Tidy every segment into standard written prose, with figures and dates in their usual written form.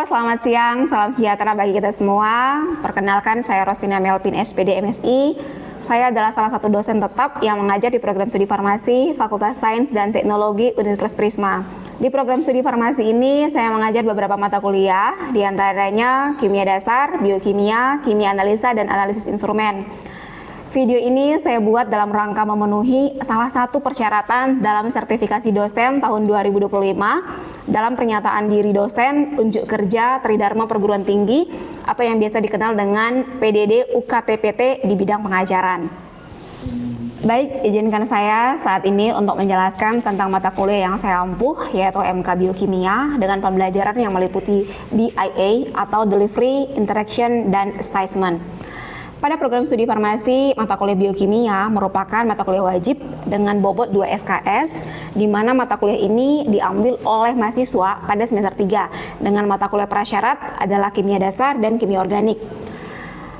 selamat siang, salam sejahtera bagi kita semua. Perkenalkan, saya Rostina Melvin, SPD MSI. Saya adalah salah satu dosen tetap yang mengajar di program studi farmasi Fakultas Sains dan Teknologi Universitas Prisma. Di program studi farmasi ini, saya mengajar beberapa mata kuliah, di antaranya kimia dasar, biokimia, kimia analisa, dan analisis instrumen. Video ini saya buat dalam rangka memenuhi salah satu persyaratan dalam sertifikasi dosen tahun 2025 dalam pernyataan diri dosen unjuk kerja Tridharma Perguruan Tinggi atau yang biasa dikenal dengan PDD UKTPT di bidang pengajaran. Baik, izinkan saya saat ini untuk menjelaskan tentang mata kuliah yang saya ampuh, yaitu MK Biokimia dengan pembelajaran yang meliputi DIA atau Delivery, Interaction, dan Assessment. Pada program studi farmasi, mata kuliah biokimia merupakan mata kuliah wajib dengan bobot 2 SKS, di mana mata kuliah ini diambil oleh mahasiswa pada semester 3 dengan mata kuliah prasyarat adalah kimia dasar dan kimia organik.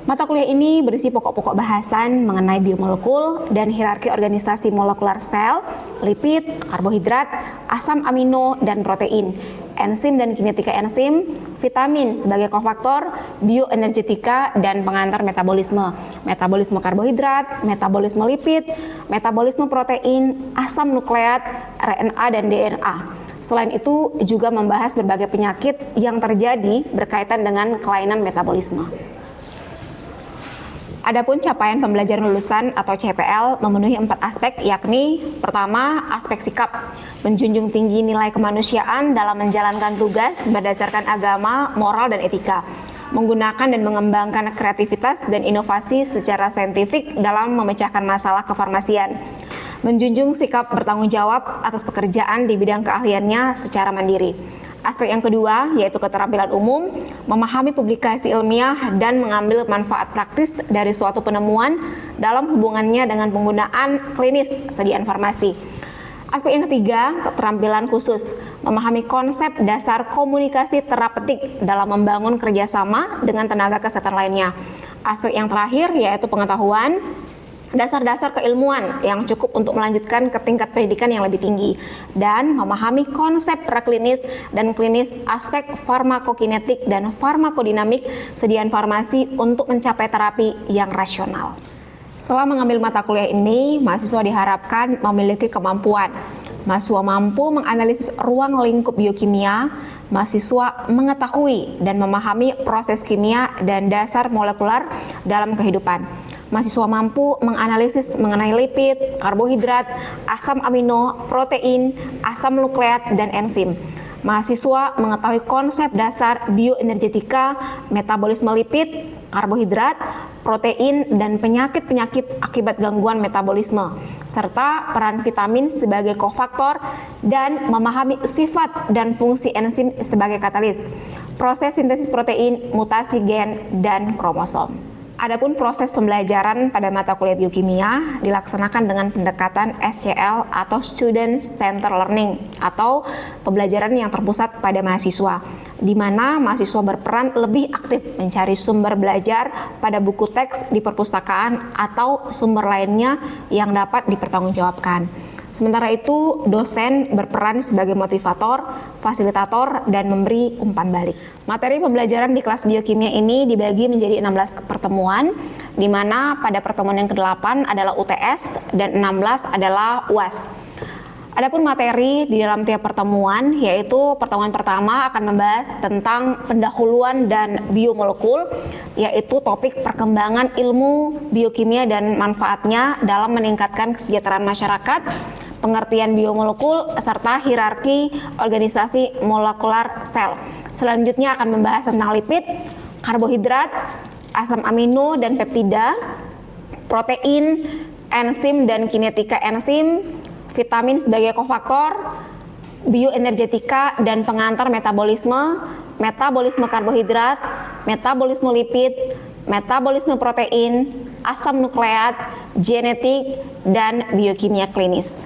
Mata kuliah ini berisi pokok-pokok bahasan mengenai biomolekul dan hierarki organisasi molekular sel, lipid, karbohidrat, asam amino, dan protein, enzim dan kinetika enzim, vitamin sebagai kofaktor, bioenergetika, dan pengantar metabolisme, metabolisme karbohidrat, metabolisme lipid, metabolisme protein, asam nukleat, RNA, dan DNA. Selain itu, juga membahas berbagai penyakit yang terjadi berkaitan dengan kelainan metabolisme. Adapun capaian pembelajaran lulusan atau CPL memenuhi 4 aspek, yakni pertama, aspek sikap, menjunjung tinggi nilai kemanusiaan dalam menjalankan tugas berdasarkan agama, moral, dan etika, menggunakan dan mengembangkan kreativitas dan inovasi secara saintifik dalam memecahkan masalah kefarmasian, menjunjung sikap bertanggung jawab atas pekerjaan di bidang keahliannya secara mandiri. Aspek yang kedua yaitu keterampilan umum, memahami publikasi ilmiah dan mengambil manfaat praktis dari suatu penemuan dalam hubungannya dengan penggunaan klinis sediaan farmasi. Aspek yang ketiga, keterampilan khusus, memahami konsep dasar komunikasi terapeutik dalam membangun kerjasama dengan tenaga kesehatan lainnya. Aspek yang terakhir yaitu pengetahuan, dasar-dasar keilmuan yang cukup untuk melanjutkan ke tingkat pendidikan yang lebih tinggi, dan memahami konsep preklinis dan klinis aspek farmakokinetik dan farmakodinamik sediaan farmasi untuk mencapai terapi yang rasional. Setelah mengambil mata kuliah ini, mahasiswa diharapkan memiliki kemampuan. Mahasiswa mampu menganalisis ruang lingkup biokimia, mahasiswa mengetahui dan memahami proses kimia dan dasar molekular dalam kehidupan. Mahasiswa mampu menganalisis mengenai lipid, karbohidrat, asam amino, protein, asam nukleat, dan enzim. Mahasiswa mengetahui konsep dasar bioenergetika, metabolisme lipid, karbohidrat, protein, dan penyakit-penyakit akibat gangguan metabolisme, serta peran vitamin sebagai kofaktor dan memahami sifat dan fungsi enzim sebagai katalis, proses sintesis protein, mutasi gen, dan kromosom. Adapun proses pembelajaran pada mata kuliah biokimia dilaksanakan dengan pendekatan SCL atau Student Center Learning atau pembelajaran yang terpusat pada mahasiswa, di mana mahasiswa berperan lebih aktif mencari sumber belajar pada buku teks di perpustakaan atau sumber lainnya yang dapat dipertanggungjawabkan. Sementara itu, dosen berperan sebagai motivator, fasilitator, dan memberi umpan balik. Materi pembelajaran di kelas biokimia ini dibagi menjadi 16 pertemuan, di mana pada pertemuan yang ke-8 adalah UTS dan 16 adalah UAS. Adapun materi di dalam tiap pertemuan, yaitu pertemuan pertama akan membahas tentang pendahuluan dan biomolekul, yaitu topik perkembangan ilmu biokimia dan manfaatnya dalam meningkatkan kesejahteraan masyarakat, pengertian biomolekul, serta hierarki organisasi molekular sel. Selanjutnya akan membahas tentang lipid, karbohidrat, asam amino dan peptida, protein, enzim dan kinetika enzim, vitamin sebagai kofaktor, bioenergetika dan pengantar metabolisme, metabolisme karbohidrat, metabolisme lipid, metabolisme protein, asam nukleat, genetik, dan biokimia klinis.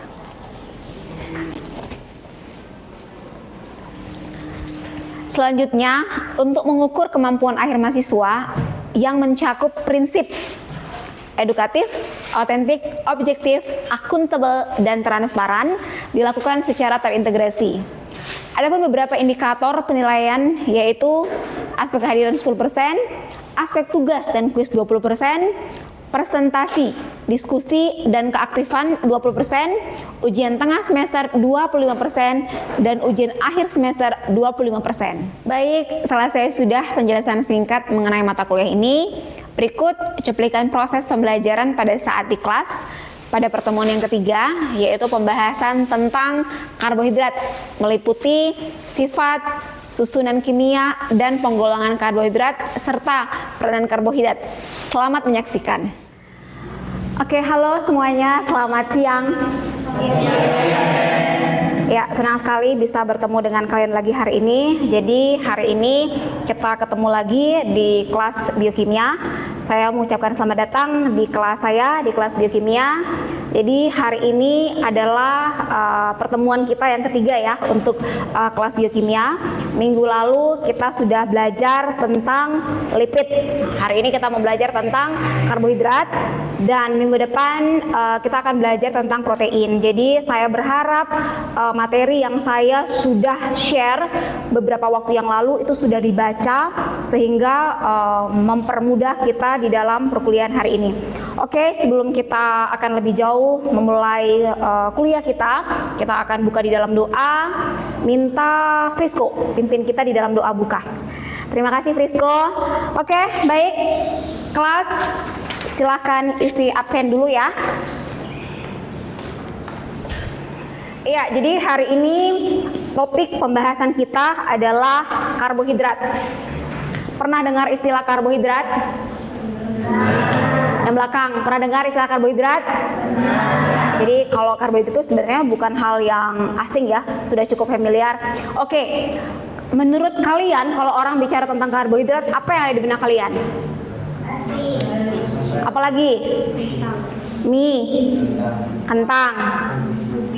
Selanjutnya, untuk mengukur kemampuan akhir mahasiswa yang mencakup prinsip edukatif, autentik, objektif, akuntabel, dan transparan dilakukan secara terintegrasi. Ada pun beberapa indikator penilaian, yaitu aspek kehadiran 10%, aspek tugas dan kuis 20%, presentasi, diskusi, dan keaktifan 20%, ujian tengah semester 25%, dan ujian akhir semester 25%. Baik, selesai sudah penjelasan singkat mengenai mata kuliah ini. Berikut cuplikan proses pembelajaran pada saat di kelas pada pertemuan yang ketiga, yaitu pembahasan tentang karbohidrat, meliputi sifat, susunan kimia, dan penggolongan karbohidrat, serta peranan karbohidrat. Selamat menyaksikan. Oke, halo semuanya, selamat siang. Ya, senang sekali bisa bertemu dengan kalian lagi hari ini. Jadi hari ini kita ketemu lagi di kelas biokimia. Saya mengucapkan selamat datang di kelas saya, di kelas biokimia. Jadi hari ini adalah pertemuan kita yang ketiga ya untuk kelas biokimia. Minggu lalu kita sudah belajar tentang lipid. Hari ini kita mau belajar tentang karbohidrat, dan minggu depan kita akan belajar tentang protein. Jadi saya berharap materi yang saya sudah share beberapa waktu yang lalu itu sudah dibaca, sehingga mempermudah kita di dalam perkuliahan hari ini. Oke, sebelum kita akan lebih jauh memulai kuliah kita akan buka di dalam doa, minta Frisco pimpin kita di dalam doa buka. Terima kasih Frisco. Oke, baik. Kelas, silakan isi absen dulu ya. Iya, jadi hari ini topik pembahasan kita adalah karbohidrat. Pernah dengar istilah karbohidrat? Yang belakang, pernah dengar istilah karbohidrat? Jadi kalau karbohidrat itu sebenarnya bukan hal yang asing ya, sudah cukup familiar. Oke, menurut kalian kalau orang bicara tentang karbohidrat, apa yang ada di benak kalian? Nasi. Apalagi? Mie, kentang,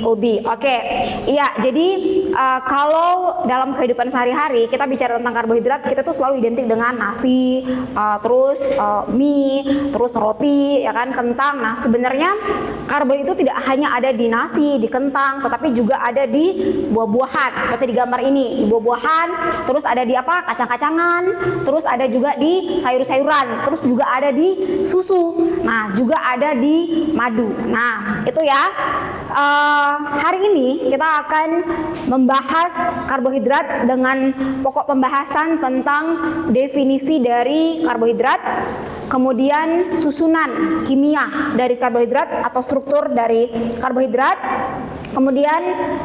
ubi. Oke, iya. Jadi kalau dalam kehidupan sehari-hari kita bicara tentang karbohidrat, kita tuh selalu identik dengan nasi, terus mie, terus roti, ya kan, kentang. Nah, sebenarnya karbohidrat itu tidak hanya ada di nasi, di kentang, tetapi juga ada di buah-buahan seperti di gambar ini. Di buah-buahan, terus ada di apa? Kacang-kacangan, terus ada juga di sayur-sayuran, terus juga ada di susu. Nah, juga ada di madu. Nah, itu ya. Hari ini kita akan membahas karbohidrat dengan pokok pembahasan tentang definisi dari karbohidrat, kemudian susunan kimia dari karbohidrat atau struktur dari karbohidrat, kemudian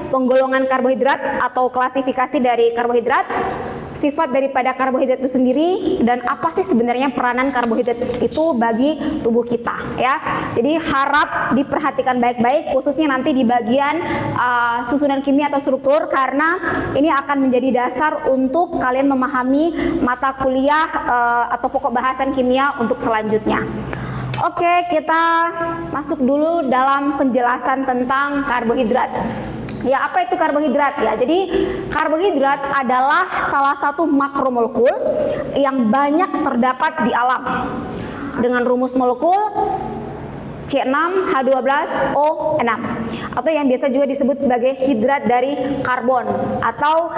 penggolongan karbohidrat atau klasifikasi dari karbohidrat, sifat daripada karbohidrat itu sendiri, dan apa sih sebenarnya peranan karbohidrat itu bagi tubuh kita ya. Jadi harap diperhatikan baik-baik, khususnya nanti di bagian susunan kimia atau struktur, karena ini akan menjadi dasar untuk kalian memahami mata kuliah atau pokok bahasan kimia untuk selanjutnya. Oke, kita masuk dulu dalam penjelasan tentang karbohidrat. Ya, apa itu karbohidrat ya? Jadi karbohidrat adalah salah satu makromolekul yang banyak terdapat di alam dengan rumus molekul C6H12O6 atau yang biasa juga disebut sebagai hidrat dari karbon, atau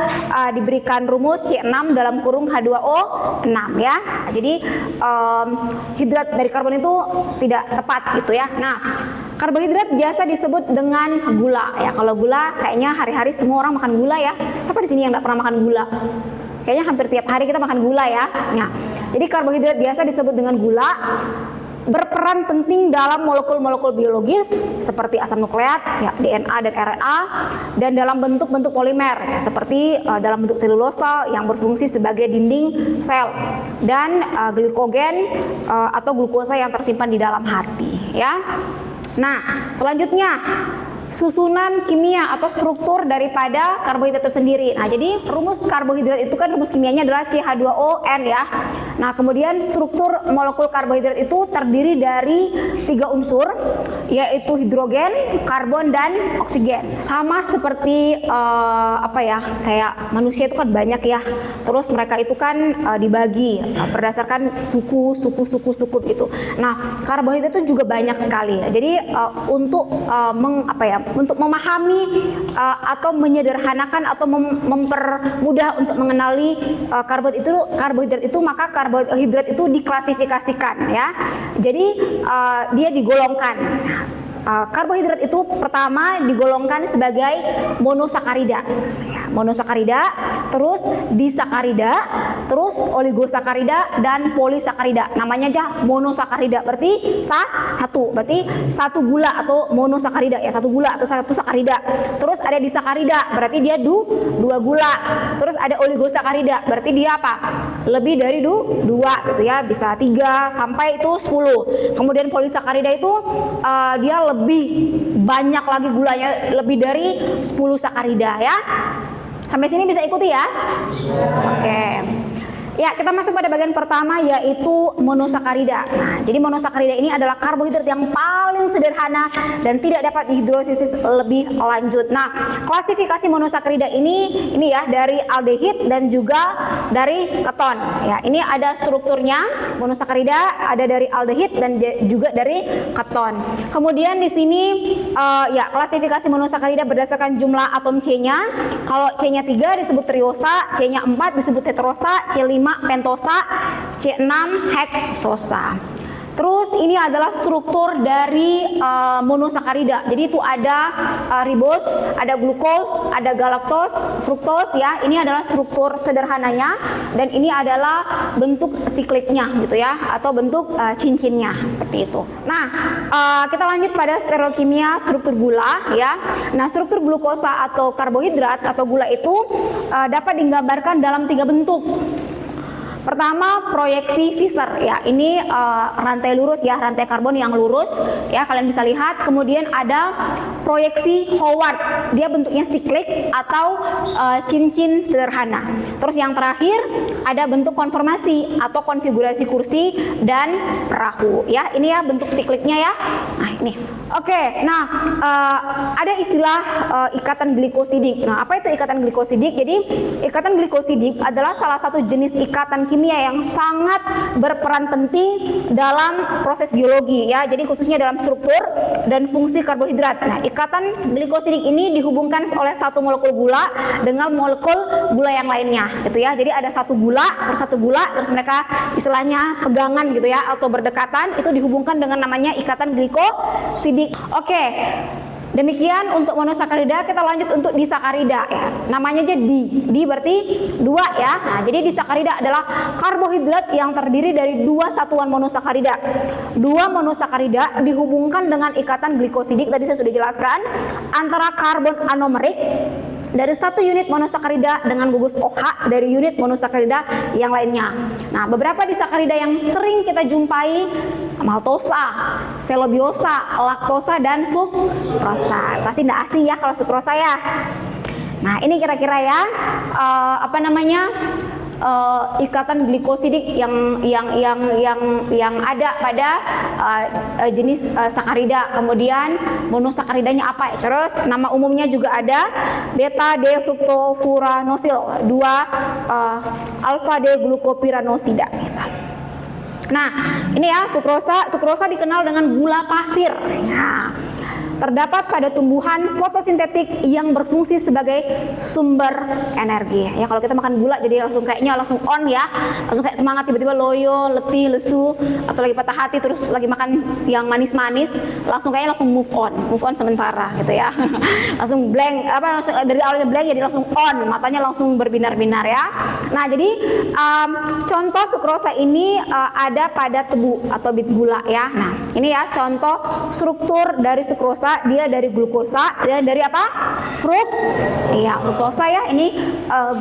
diberikan rumus C6 dalam kurung H2O6 ya. Jadi hidrat dari karbon itu tidak tepat gitu ya. Nah, karbohidrat biasa disebut dengan gula ya. Kalau gula kayaknya hari-hari semua orang makan gula ya. Siapa di sini yang tidak pernah makan gula? Kayaknya hampir tiap hari kita makan gula ya. Nah, jadi karbohidrat biasa disebut dengan gula, berperan penting dalam molekul-molekul biologis seperti asam nukleat, ya, DNA dan RNA, dan dalam bentuk-bentuk polimer ya, seperti dalam bentuk selulosa yang berfungsi sebagai dinding sel, dan glikogen atau glukosa yang tersimpan di dalam hati ya. Nah, selanjutnya susunan kimia atau struktur daripada karbohidrat itu sendiri. Nah, jadi rumus karbohidrat itu kan rumus kimianya adalah CH2ON ya. Nah, kemudian struktur molekul karbohidrat itu terdiri dari 3 unsur, yaitu hidrogen, karbon, dan oksigen. Sama seperti kayak manusia itu kan banyak ya. Terus mereka itu kan dibagi berdasarkan suku gitu. Nah, karbohidrat itu juga banyak sekali. Jadi untuk untuk memahami atau menyederhanakan atau mempermudah untuk mengenali karbohidrat itu, maka karbohidrat itu diklasifikasikan ya. Jadi dia digolongkan. Karbohidrat itu pertama digolongkan sebagai monosakarida, monosakarida, terus disakarida, terus oligosakarida dan polisakarida. Namanya aja monosakarida, berarti satu gula atau monosakarida ya, satu gula atau satu sakarida. Terus ada disakarida, berarti dia dua gula. Terus ada oligosakarida, berarti dia apa? Lebih dari dua gitu ya, bisa 3 sampai itu 10. Kemudian polisakarida itu dia lebih banyak lagi gulanya, lebih dari 10 sakarida ya. Sampai sini bisa ikuti ya? Oke. Ya, kita masuk pada bagian pertama, yaitu monosakarida. Nah, jadi monosakarida ini adalah karbohidrat yang paling sederhana dan tidak dapat dihidrolisis lebih lanjut. Nah, klasifikasi monosakarida ini ya dari aldehid dan juga dari keton. Ya, ini ada strukturnya. Monosakarida ada dari aldehid dan juga dari keton. Kemudian di sini ya klasifikasi monosakarida berdasarkan jumlah atom C-nya. Kalau C-nya 3 disebut triosa, C-nya 4 disebut tetrosa, C5 pentosa, C6 heksosa. Terus ini adalah struktur dari monosakarida. Jadi itu ada ribos, ada glukos, ada galaktos, fruktos ya. Ini adalah struktur sederhananya dan ini adalah bentuk sikliknya gitu ya, atau bentuk cincinnya seperti itu. Nah, kita lanjut pada stereokimia struktur gula ya. Nah, struktur glukosa atau karbohidrat atau gula itu dapat digambarkan dalam 3 bentuk. Pertama, proyeksi Fischer ya, ini rantai lurus ya, rantai karbon yang lurus ya, kalian bisa lihat. Kemudian ada proyeksi Howard, dia bentuknya siklik atau cincin sederhana. Terus yang terakhir ada bentuk konformasi atau konfigurasi kursi dan perahu ya, ini ya bentuk sikliknya ya. Nah ini, oke. Nah ada istilah ikatan glikosidik. Nah, apa itu ikatan glikosidik? Jadi ikatan glikosidik adalah salah satu jenis ikatan kimia yang sangat berperan penting dalam proses biologi ya. Jadi khususnya dalam struktur dan fungsi karbohidrat. Nah, ikatan glikosidik ini dihubungkan oleh satu molekul gula dengan molekul gula yang lainnya gitu ya. Jadi ada satu gula terus mereka istilahnya pegangan gitu ya atau berdekatan, itu dihubungkan dengan namanya ikatan glikosidik. Oke. Demikian untuk monosakarida. Kita lanjut untuk disakarida ya. Namanya aja di berarti 2 ya. Nah, jadi disakarida adalah karbohidrat yang terdiri dari 2 satuan monosakarida. 2 monosakarida dihubungkan dengan ikatan glikosidik, tadi saya sudah jelaskan, antara karbon anomerik dari 1 unit monosakarida dengan gugus OH dari unit monosakarida yang lainnya. Nah, beberapa disakarida yang sering kita jumpai: maltosa, selobiosa, laktosa, dan sukrosa. Pasti tidak asing ya kalau sukrosa ya. Nah, ini kira-kira ya ikatan glikosidik yang ada pada jenis sakarida. Kemudian monosakaridanya apa? Terus nama umumnya juga ada beta D-fructofuranosil 2 alfa D-glukopiranosida. Nah, ini ya sukrosa. Sukrosa dikenal dengan gula pasir. Nah, terdapat pada tumbuhan fotosintetik yang berfungsi sebagai sumber energi. Ya, kalau kita makan gula jadi langsung on ya, langsung kayak semangat, tiba-tiba loyo, letih, lesu, atau lagi patah hati terus lagi makan yang manis-manis, langsung move on sementara gitu ya. Langsung blank, langsung dari awalnya blank jadi langsung on, matanya langsung berbinar-binar ya. Nah, jadi contoh sukrosa ini ada pada tebu atau bit gula ya. Nah, ini ya contoh struktur dari sukrosa. Dia dari glukosa, dia dari apa? Fruktosa ya. Ini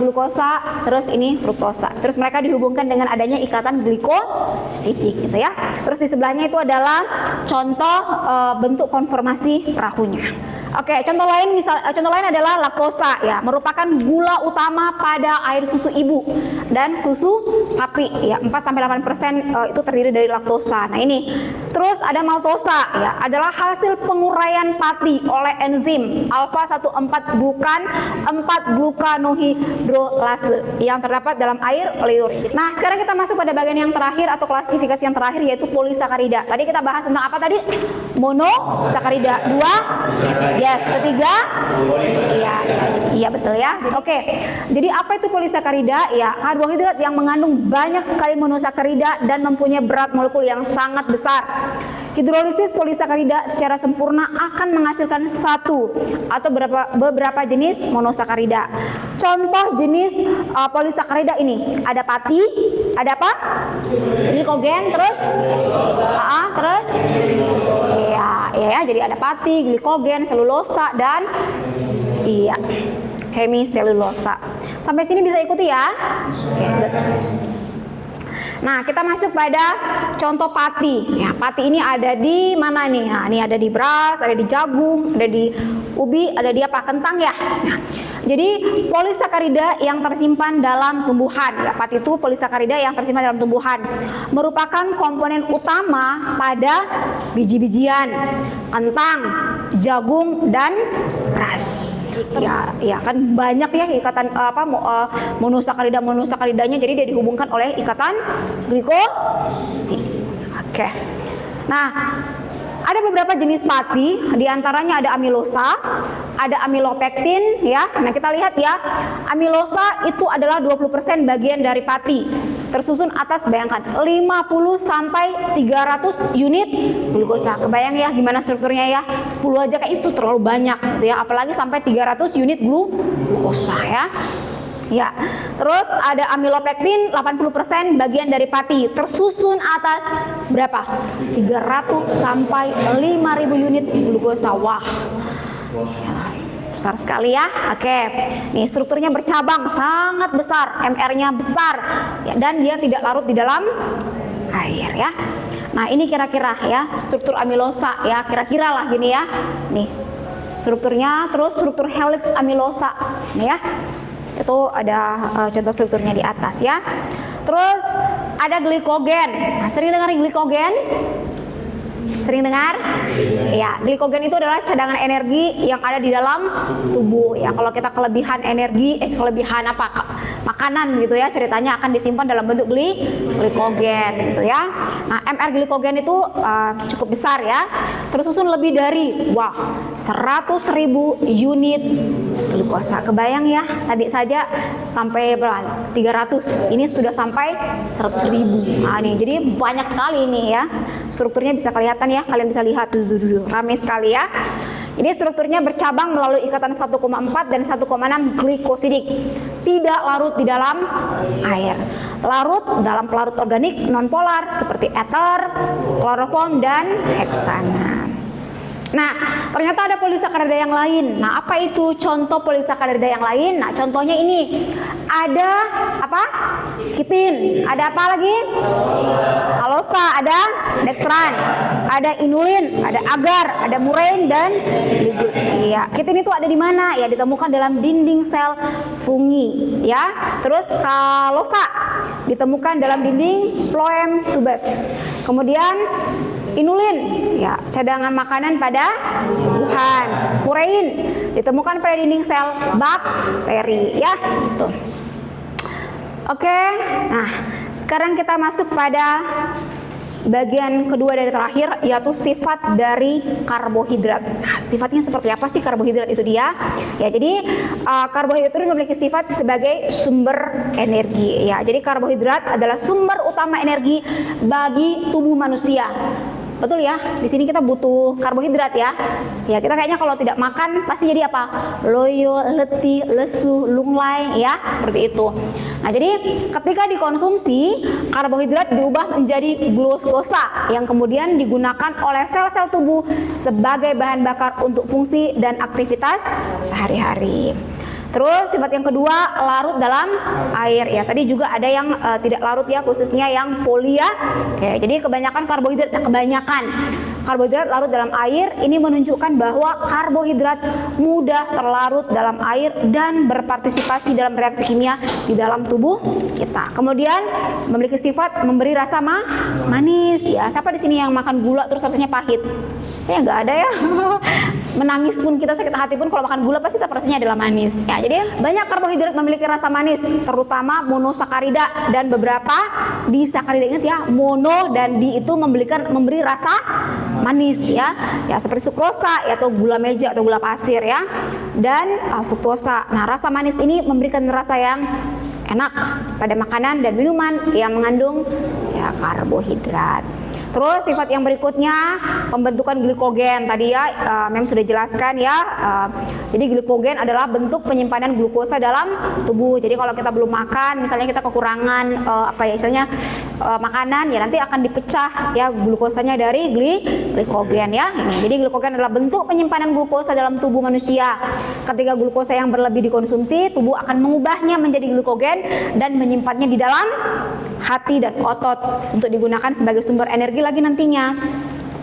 glukosa, terus ini fruktosa. Terus mereka dihubungkan dengan adanya ikatan glikosidik gitu ya. Terus di sebelahnya itu adalah contoh bentuk konformasi perahunya. Oke, contoh lain adalah laktosa ya, merupakan gula utama pada air susu ibu dan susu sapi ya. 4-8% itu terdiri dari laktosa. Nah, ini. Terus ada maltosa ya, adalah hasil penguraian penyelesaian pati oleh enzim alfa 14 glukan 4 glukanohidrolase yang terdapat dalam air liur. Nah, sekarang kita masuk pada bagian yang terakhir atau klasifikasi yang terakhir, yaitu polisakarida. Tadi kita bahas tentang apa tadi? Monosakarida. 2, yes. Ketiga, iya betul ya. Oke. Jadi apa itu polisakarida? Ya, karbohidrat yang mengandung banyak sekali monosakarida dan mempunyai berat molekul yang sangat besar. Hidrolisis polisakarida secara sempurna akan menghasilkan satu atau beberapa jenis monosakarida. Contoh jenis polisakarida ini ada pati, ada apa? Glikogen, terus ya, jadi ada pati, glikogen, selulosa dan hemiselulosa. Sampai sini bisa ikuti ya? Oke, good. Nah, kita masuk pada contoh pati. Ya, pati ini ada di mana nih? Nah, ini ada di beras, ada di jagung, ada di ubi, ada di apa? Kentang ya. Nah, jadi polisakarida yang tersimpan dalam tumbuhan. Ya, pati itu polisakarida yang tersimpan dalam tumbuhan. Merupakan komponen utama pada biji-bijian, kentang, jagung dan beras. Ya kan banyak ya ikatan monosakaridanya, jadi dia dihubungkan oleh ikatan glikosid. Oke. Nah, ada beberapa jenis pati, diantaranya ada amilosa, ada amilopektin ya. Nah, kita lihat ya, amilosa itu adalah 20% bagian dari pati. Tersusun atas, bayangkan 50 sampai 300 unit glukosa. Kebayang ya gimana strukturnya ya? 10 aja kayak itu terlalu banyak gitu ya, apalagi sampai 300 unit glukosa ya. Ya, terus ada amilopektin 80% bagian dari pati, tersusun atas berapa? 300 sampai 5.000 unit glukosa. Wah. Besar sekali ya. Oke. Nih strukturnya bercabang, sangat besar, MR-nya besar ya, dan dia tidak larut di dalam air ya. Nah, ini kira-kira ya struktur amilosa ya, kira-kira lah gini ya. Nih. Strukturnya, terus struktur helix amilosa nih ya. Itu ada contoh strukturnya di atas ya. Terus ada glikogen. Nah, sering dengar glikogen? Sering dengar? Ya, glikogen itu adalah cadangan energi yang ada di dalam tubuh. Ya, kalau kita kelebihan energi, kelebihan apa? Makanan gitu ya, ceritanya akan disimpan dalam bentuk glikogen gitu ya. Nah, MR glikogen itu cukup besar ya. Tersusun lebih dari 100.000 unit glukosa. Kebayang ya, tadi saja sampai berapa? 300. Ini sudah sampai 100.000. Nah, nih, jadi banyak sekali ini ya. Strukturnya bisa kelihatan ya, kalian bisa lihat dulu, rame sekali ya. Jadi strukturnya bercabang melalui ikatan 1,4 dan 1,6 glikosidik. Tidak larut di dalam air. Larut dalam pelarut organik nonpolar seperti ether, kloroform dan heksana. Nah, ternyata ada polisakarida yang lain. Nah, apa itu contoh polisakarida yang lain? Nah, contohnya ini. Ada apa? Kitin. Ada apa lagi? Alosa, ada dextran, ada inulin, ada agar, ada murein dan ligud. Iya, kitin itu ada di mana? Ya, ditemukan dalam dinding sel fungi, ya. Terus kalosa ditemukan dalam dinding phloem tubus. Kemudian inulin, ya, cadangan makanan pada tumbuhan. Murein ditemukan pada dinding sel bakteri, ya, gitu. Oke, nah sekarang kita masuk pada bagian kedua dari terakhir, yaitu sifat dari karbohidrat. Nah, sifatnya seperti apa sih karbohidrat itu dia? Ya, jadi karbohidrat itu memiliki sifat sebagai sumber energi. Ya, jadi karbohidrat adalah sumber utama energi bagi tubuh manusia. Betul ya, di sini kita butuh karbohidrat ya. Ya, kita kayaknya kalau tidak makan pasti jadi apa? Loyo, letih, lesu, lunglai ya, seperti itu. Nah, jadi ketika dikonsumsi, karbohidrat diubah menjadi glukosa yang kemudian digunakan oleh sel-sel tubuh sebagai bahan bakar untuk fungsi dan aktivitas sehari-hari. Terus sifat yang kedua, larut dalam air ya. Tadi juga ada yang tidak larut ya, khususnya yang poli ya. Oke, jadi kebanyakan karbohidrat larut dalam air. Ini menunjukkan bahwa karbohidrat mudah terlarut dalam air dan berpartisipasi dalam reaksi kimia di dalam tubuh kita. Kemudian memiliki sifat memberi rasa manis ya. Siapa di sini yang makan gula terus rasanya pahit? Ya nggak ada ya. Menangis pun kita, sakit hati pun kalau makan gula pasti rasanya adalah manis. Ya, jadi banyak karbohidrat memiliki rasa manis, terutama monosakarida dan beberapa disakarida. Ingat ya, mono dan di itu memberi rasa manis ya. Ya seperti sukrosa ya, atau gula meja atau gula pasir ya. Dan fruktosa. Nah, rasa manis ini memberikan rasa yang enak pada makanan dan minuman yang mengandung ya karbohidrat. Terus sifat yang berikutnya, pembentukan glikogen. Tadi ya Mem sudah jelaskan ya. Jadi glikogen adalah bentuk penyimpanan glukosa dalam tubuh. Jadi kalau kita belum makan, misalnya kita kekurangan makanan ya, nanti akan dipecah ya glukosanya dari glikogen ya. Ini. Jadi glikogen adalah bentuk penyimpanan glukosa dalam tubuh manusia. Ketika glukosa yang berlebih dikonsumsi, tubuh akan mengubahnya menjadi glikogen dan menyimpannya di dalam hati dan otot untuk digunakan sebagai sumber energi lagi nantinya.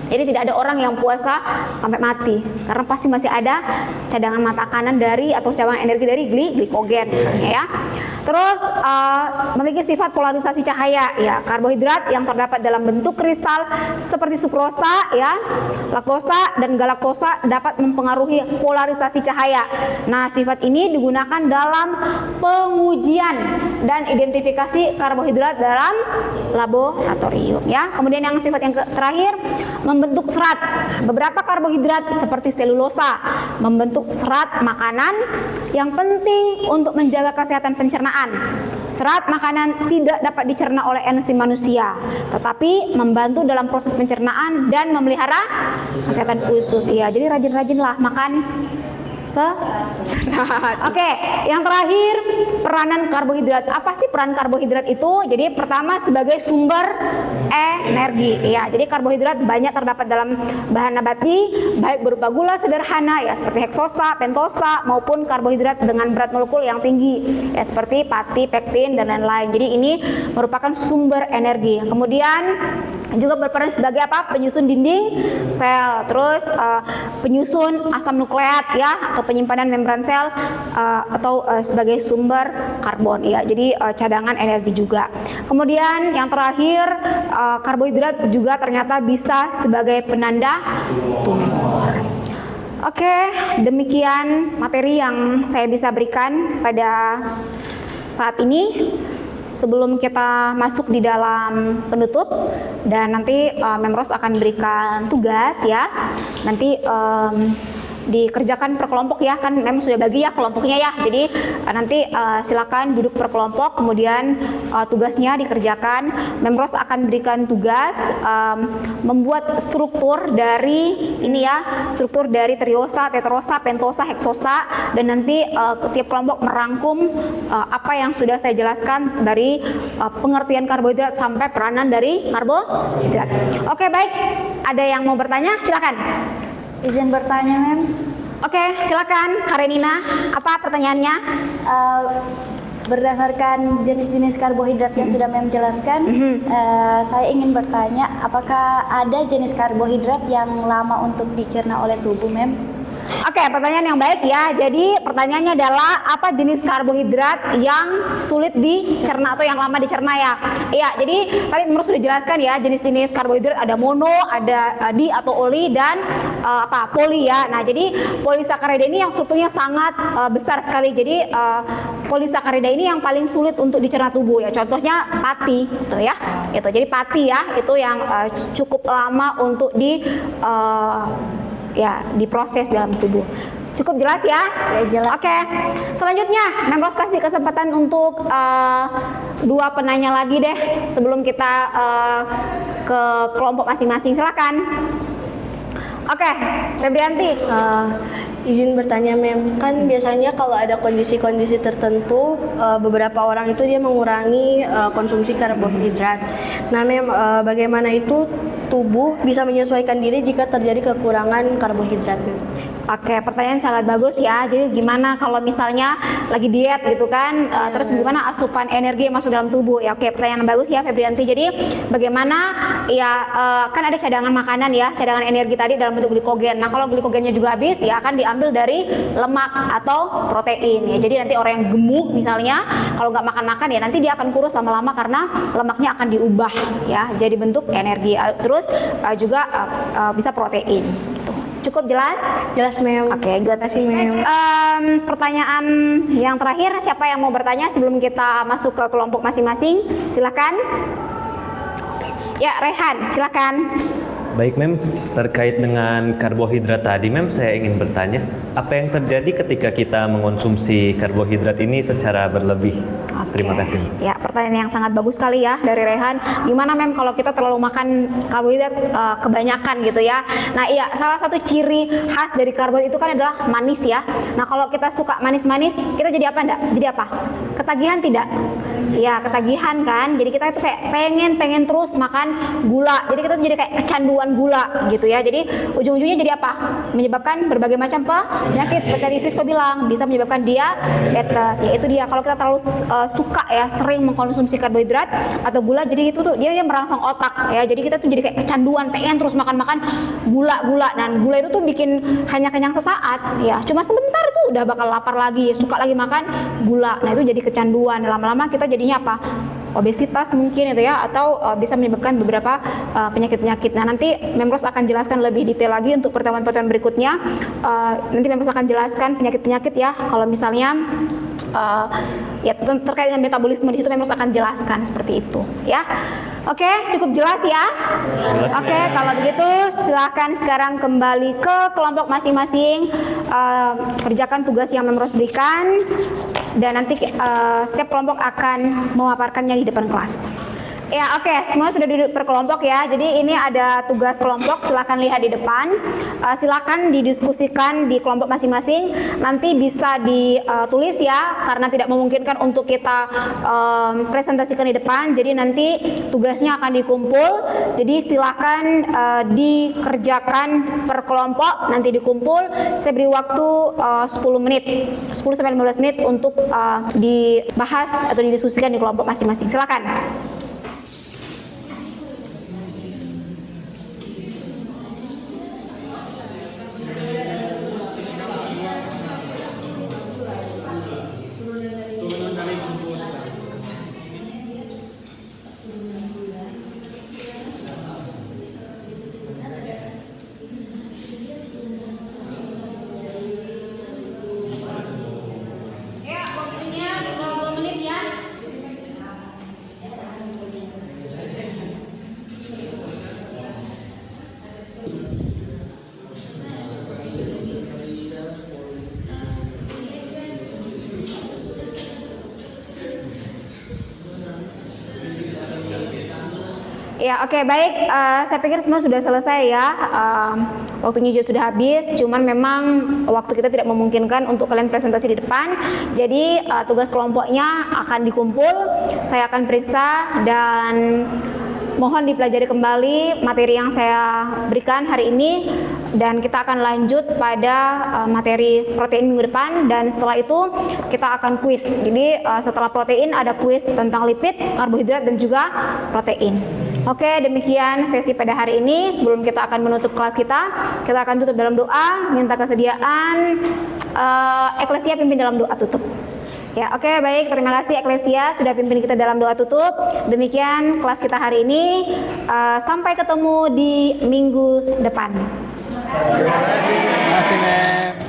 Jadi tidak ada orang yang puasa sampai mati, karena pasti masih ada cadangan makanan atau cadangan energi dari glikogen misalnya ya. Terus memiliki sifat polarisasi cahaya ya. Karbohidrat yang terdapat dalam bentuk kristal seperti sukrosa ya, laktosa dan galaktosa dapat mempengaruhi polarisasi cahaya. Nah, sifat ini digunakan dalam pengujian dan identifikasi karbohidrat dalam laboratorium ya. Kemudian yang sifat yang terakhir, membentuk serat. Beberapa karbohidrat seperti selulosa membentuk serat makanan yang penting untuk menjaga kesehatan pencernaan. Serat makanan tidak dapat dicerna oleh enzim manusia, tetapi membantu dalam proses pencernaan dan memelihara kesehatan usus. Ya, jadi rajin-rajinlah makan serat. Oke, yang terakhir, peranan karbohidrat. Apa sih peran karbohidrat itu? Jadi pertama sebagai sumber energi ya. Jadi karbohidrat banyak terdapat dalam bahan nabati, baik berupa gula sederhana ya seperti heksosa, pentosa, maupun karbohidrat dengan berat molekul yang tinggi ya seperti pati, pektin dan lain-lain. Jadi ini merupakan sumber energi. Kemudian juga berperan sebagai apa? Penyusun dinding sel, terus penyusun asam nukleat ya, atau penyimpanan membran sel atau sebagai sumber karbon ya. Jadi cadangan energi juga. Kemudian yang terakhir, karbohidrat juga ternyata bisa sebagai penanda tumor. Oke, demikian materi yang saya bisa berikan pada saat ini. Sebelum kita masuk di dalam penutup, dan nanti Memros akan berikan tugas ya, nanti dikerjakan per kelompok ya, kan memang sudah bagi ya kelompoknya ya. Jadi nanti silakan duduk per kelompok, kemudian tugasnya dikerjakan. Memros akan berikan tugas membuat struktur dari ini ya, struktur dari triosa, tetrosa, pentosa, heksosa, dan nanti tiap kelompok merangkum apa yang sudah saya jelaskan dari pengertian karbohidrat sampai peranan dari karbohidrat. Oke, baik. Ada yang mau bertanya? Silakan. Izin bertanya, Mem. Oke, silakan Karenina. Apa pertanyaannya? Berdasarkan jenis-jenis karbohidrat yang sudah Mem jelaskan, saya ingin bertanya, apakah ada jenis karbohidrat yang lama untuk dicerna oleh tubuh, Mem? Oke, pertanyaan yang baik ya. Jadi pertanyaannya adalah apa jenis karbohidrat yang sulit dicerna atau yang lama dicerna ya? Iya, jadi tadi Memros sudah jelaskan ya, jenis-jenis karbohidrat ada mono, ada di atau oli, dan poli ya. Nah, jadi polisakarida ini yang strukturnya sangat besar sekali. Jadi polisakarida ini yang paling sulit untuk dicerna tubuh ya. Contohnya pati, gitu ya. Itu. Jadi pati ya, itu yang cukup lama untuk diproses dalam tubuh. Cukup jelas ya? Ya, jelas. Oke. Selanjutnya, Memros kasih kesempatan untuk dua penanya lagi deh sebelum kita ke kelompok masing-masing. Silakan. Oke, Febrianti. Izin bertanya, Mem, kan biasanya kalau ada kondisi-kondisi tertentu, beberapa orang itu dia mengurangi konsumsi karbohidrat. Nah, Mem, bagaimana itu tubuh bisa menyesuaikan diri jika terjadi kekurangan karbohidrat, Mem? Oke, pertanyaan sangat bagus ya. Jadi gimana kalau misalnya lagi diet gitu kan, terus gimana asupan energi yang masuk dalam tubuh? Ya, oke, pertanyaan yang bagus ya, Febrianti. Jadi bagaimana ya kan ada cadangan makanan ya, cadangan energi tadi dalam bentuk glikogen. Nah, kalau glikogennya juga habis, ya akan diambil dari lemak atau protein. Ya, jadi nanti orang yang gemuk misalnya, kalau nggak makan-makan ya nanti dia akan kurus lama-lama karena lemaknya akan diubah ya, jadi bentuk energi. Terus juga bisa protein. Gitu. Cukup jelas? Jelas, Mem. Oke, good. Terima kasih, Mem. Pertanyaan yang terakhir, siapa yang mau bertanya sebelum kita masuk ke kelompok masing-masing? Silakan. Ya, Rehan, silakan. Baik, Mem, terkait dengan karbohidrat tadi, Mem, saya ingin bertanya, apa yang terjadi ketika kita mengonsumsi karbohidrat ini secara berlebih? Oke. Terima kasih. Ya, pertanyaan yang sangat bagus sekali ya dari Rehan. Gimana, Mem, kalau kita terlalu makan karbohidrat kebanyakan gitu ya? Nah, iya, salah satu ciri khas dari karbohidrat itu kan adalah manis ya. Nah, kalau kita suka manis-manis, kita jadi apa enggak? Jadi apa? Ketagihan tidak? Ya, ketagihan kan. Jadi kita itu kayak pengen terus makan gula. Jadi kita jadi kayak kecanduan gula gitu ya. Jadi ujung-ujungnya jadi apa? Menyebabkan berbagai macam penyakit seperti tadi Frisko bilang, bisa menyebabkan diabetes. Ya itu dia, kalau kita terlalu suka ya sering mengkonsumsi karbohidrat atau gula, jadi itu tuh dia merangsang otak ya. Jadi kita tuh jadi kayak kecanduan, pengen terus makan gula, dan gula itu tuh bikin hanya kenyang sesaat ya. Cuma sebentar tuh udah bakal lapar lagi, suka lagi makan gula. Nah, itu jadi kecanduan. Lama-lama kita jadinya apa? Obesitas mungkin itu ya, atau bisa menyebabkan beberapa penyakit-penyakit. Nah, nanti Memros akan jelaskan lebih detail lagi untuk pertemuan-pertemuan berikutnya. Nanti Memros akan jelaskan penyakit-penyakit ya. Kalau misalnya ya terkait dengan metabolisme di situ Memros akan jelaskan seperti itu ya. Oke, cukup jelas ya. Oke, kalau begitu silakan sekarang kembali ke kelompok masing-masing, kerjakan tugas yang Memros berikan, dan nanti setiap kelompok akan memaparkannya di depan kelas. Ya, oke, semua sudah duduk per kelompok ya. Jadi ini ada tugas kelompok, silakan lihat di depan. Silakan didiskusikan di kelompok masing-masing. Nanti bisa ditulis ya, karena tidak memungkinkan untuk kita presentasikan di depan. Jadi nanti tugasnya akan dikumpul. Jadi silakan dikerjakan per kelompok, nanti dikumpul. Saya beri waktu 10 menit, 10 sampai 15 menit untuk dibahas atau didiskusikan di kelompok masing-masing. Silakan. Ya, oke, baik. Saya pikir semua sudah selesai ya. Waktunya juga sudah habis. Cuman memang waktu kita tidak memungkinkan untuk kalian presentasi di depan. Jadi tugas kelompoknya akan dikumpul. Saya akan periksa dan mohon dipelajari kembali materi yang saya berikan hari ini, dan kita akan lanjut pada materi protein minggu depan, dan setelah itu kita akan kuis. Jadi setelah protein ada kuis tentang lipid, karbohidrat, dan juga protein. Oke, demikian sesi pada hari ini. Sebelum kita akan menutup kelas kita akan tutup dalam doa, minta kesediaan Eklesia pimpin dalam doa tutup. Ya, oke, baik. Terima kasih Eklesia sudah pimpin kita dalam doa tutup. Demikian kelas kita hari ini. Sampai ketemu di minggu depan. Terima kasih, Mem.